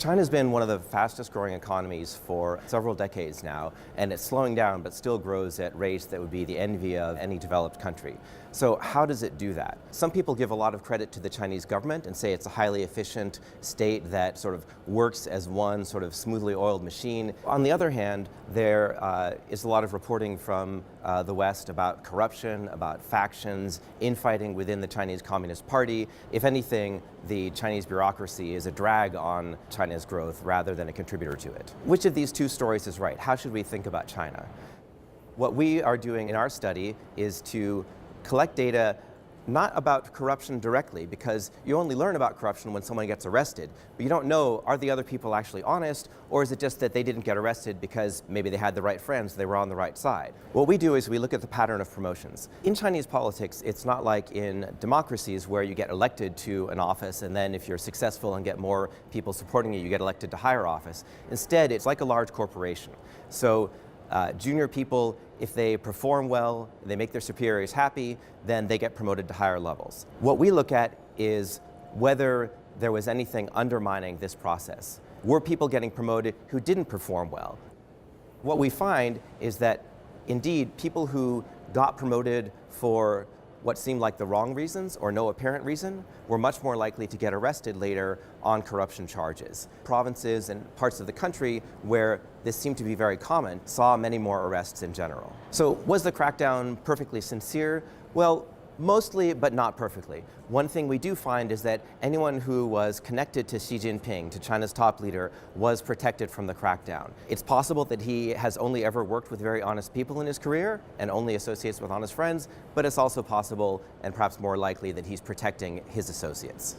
China's been one of the fastest growing economies for several decades now, and it's slowing down but still grows at rates that would be the envy of any developed country. So how does it do that? Some people give a lot of credit to the Chinese government and say it's a highly efficient state that sort of works as one sort of smoothly oiled machine. On the other hand, there is a lot of reporting from the West about corruption, about factions, infighting within the Chinese Communist Party. If anything, the Chinese bureaucracy is a drag on China's growth rather than a contributor to it. Which of these two stories is right? How should we think about China? What we are doing in our study is to collect data not about corruption directly, because you only learn about corruption when someone gets arrested, but you don't know, are the other people actually honest, or is it just that they didn't get arrested because maybe they had the right friends, they were on the right side? What we do is we look at the pattern of promotions. In Chinese politics, it's not like in democracies where you get elected to an office and then if you're successful and get more people supporting you, you get elected to higher office. Instead, it's like a large corporation. So junior people, if they perform well, they make their superiors happy, then they get promoted to higher levels. What we look at is whether there was anything undermining this process. Were people getting promoted who didn't perform well? What we find is that, indeed, people who got promoted for what seemed like the wrong reasons or no apparent reason were much more likely to get arrested later on corruption charges. Provinces and parts of the country where this seemed to be very common saw many more arrests in general. So was the crackdown perfectly sincere? Well, mostly, but not perfectly. One thing we do find is that anyone who was connected to Xi Jinping, to China's top leader, was protected from the crackdown. It's possible that he has only ever worked with very honest people in his career and only associates with honest friends, but it's also possible, and perhaps more likely, that he's protecting his associates.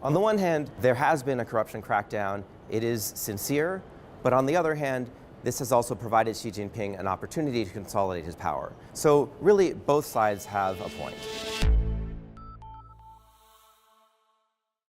On the one hand, there has been a corruption crackdown. It is sincere, but on the other hand, this has also provided Xi Jinping an opportunity to consolidate his power. So really, both sides have a point.